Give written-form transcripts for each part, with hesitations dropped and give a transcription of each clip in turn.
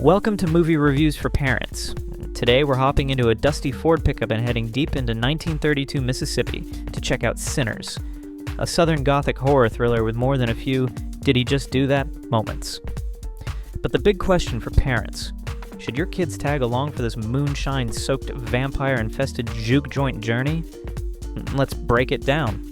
Welcome to Movie Reviews for Parents. Today we're hopping into a dusty Ford pickup and heading deep into 1932 Mississippi to check out Sinners, a southern gothic horror thriller with more than a few "did he just do that" moments. But the big question for parents: should your kids tag along for this moonshine-soaked, vampire-infested juke joint journey? Let's break it down.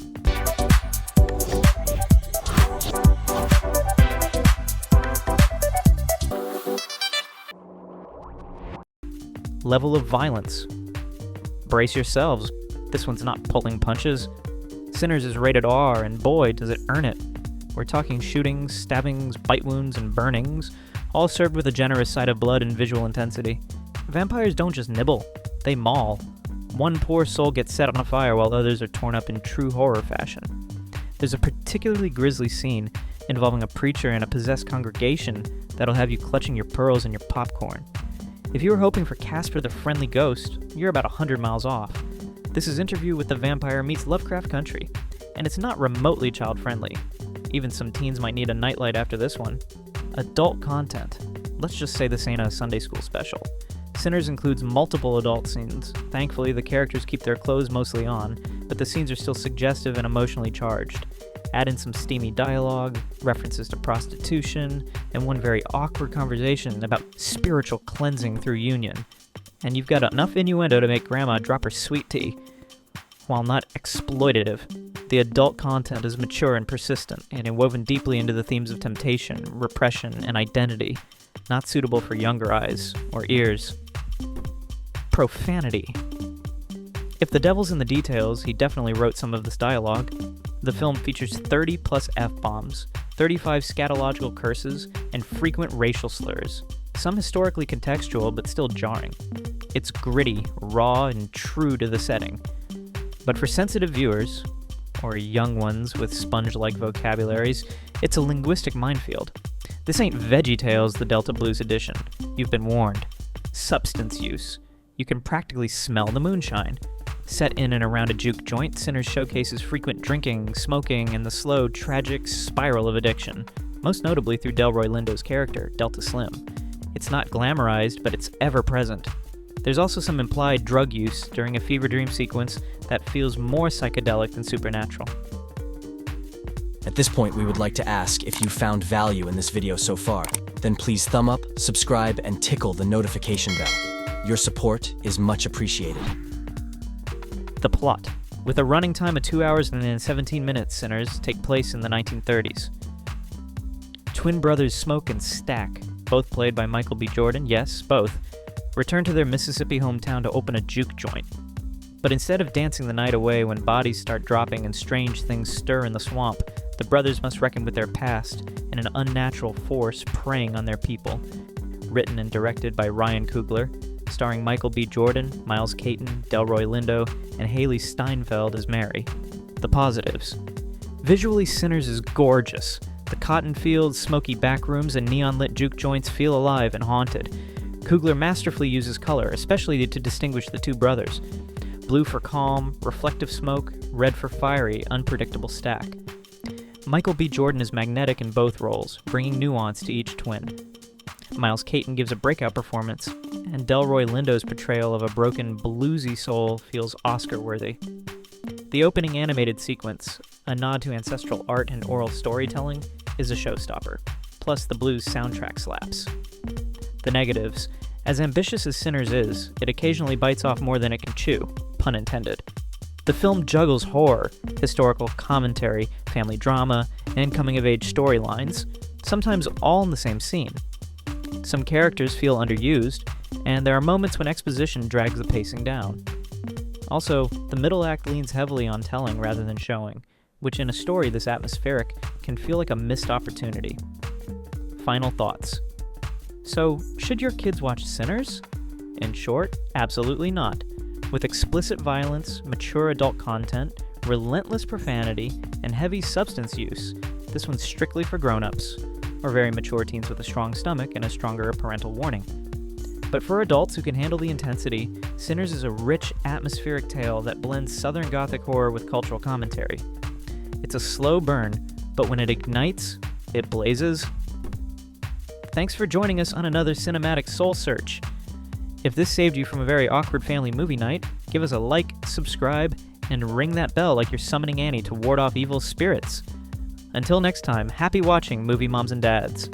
Level of violence. Brace yourselves. This one's not pulling punches. Sinners is rated R, and boy, does it earn it. We're talking shootings, stabbings, bite wounds, and burnings, all served with a generous side of blood and visual intensity. Vampires don't just nibble, they maul. One poor soul gets set on fire while others are torn up in true horror fashion. There's a particularly grisly scene involving a preacher and a possessed congregation that'll have you clutching your pearls and your popcorn. If you were hoping for Casper the Friendly Ghost, you're about 100 miles off. This is Interview with the Vampire meets Lovecraft Country, and it's not remotely child-friendly. Even some teens might need a nightlight after this one. Adult content. Let's just say this ain't a Sunday school special. Sinners includes multiple adult scenes. Thankfully, the characters keep their clothes mostly on, but the scenes are still suggestive and emotionally charged. Add in some steamy dialogue, references to prostitution, and one very awkward conversation about spiritual cleansing through union, and you've got enough innuendo to make Grandma drop her sweet tea. While not exploitative, the adult content is mature and persistent, and woven deeply into the themes of temptation, repression, and identity, not suitable for younger eyes or ears. Profanity. If the devil's in the details, he definitely wrote some of this dialogue. The film features 30 plus F-bombs, 35 scatological curses, and frequent racial slurs, some historically contextual but still jarring. It's gritty, raw, and true to the setting. But for sensitive viewers, or young ones with sponge-like vocabularies, it's a linguistic minefield. This ain't VeggieTales, the Delta Blues edition. You've been warned. Substance use. You can practically smell the moonshine. Set in and around a juke joint, Sinners showcases frequent drinking, smoking, and the slow, tragic spiral of addiction, most notably through Delroy Lindo's character, Delta Slim. It's not glamorized, but it's ever present. There's also some implied drug use during a fever dream sequence that feels more psychedelic than supernatural. At this point, we would like to ask if you found value in this video so far. Then please thumb up, subscribe, and tickle the notification bell. Your support is much appreciated. The plot. With a running time of 2 hours and 17 minutes, Sinners take place in the 1930s. Twin brothers Smoke and Stack, both played by Michael B. Jordan, yes, both, return to their Mississippi hometown to open a juke joint. But instead of dancing the night away when bodies start dropping and strange things stir in the swamp, the brothers must reckon with their past and an unnatural force preying on their people. Written and directed by Ryan Coogler, starring Michael B. Jordan, Miles Caton, Delroy Lindo, and Haley Steinfeld as Mary. The positives. Visually, Sinners is gorgeous. The cotton fields, smoky backrooms, and neon-lit juke joints feel alive and haunted. Coogler masterfully uses color, especially to distinguish the two brothers. Blue for calm, reflective smoke, red for fiery, unpredictable Stack. Michael B. Jordan is magnetic in both roles, bringing nuance to each twin. Miles Caton gives a breakout performance, and Delroy Lindo's portrayal of a broken, bluesy soul feels Oscar-worthy. The opening animated sequence, a nod to ancestral art and oral storytelling, is a showstopper. Plus, the blues soundtrack slaps. The negatives. As ambitious as Sinners is, it occasionally bites off more than it can chew, pun intended. The film juggles horror, historical commentary, family drama, and coming-of-age storylines, sometimes all in the same scene. Some characters feel underused, and there are moments when exposition drags the pacing down. Also, the middle act leans heavily on telling rather than showing, which in a story this atmospheric can feel like a missed opportunity. Final thoughts. So, should your kids watch Sinners? In short, absolutely not. With explicit violence, mature adult content, relentless profanity, and heavy substance use, this one's strictly for grown-ups, or very mature teens with a strong stomach and a stronger parental warning. But for adults who can handle the intensity, Sinners is a rich, atmospheric tale that blends Southern Gothic horror with cultural commentary. It's a slow burn, but when it ignites, it blazes. Thanks for joining us on another cinematic soul search. If this saved you from a very awkward family movie night, give us a like, subscribe, and ring that bell like you're summoning Annie to ward off evil spirits. Until next time, happy watching, movie moms and dads.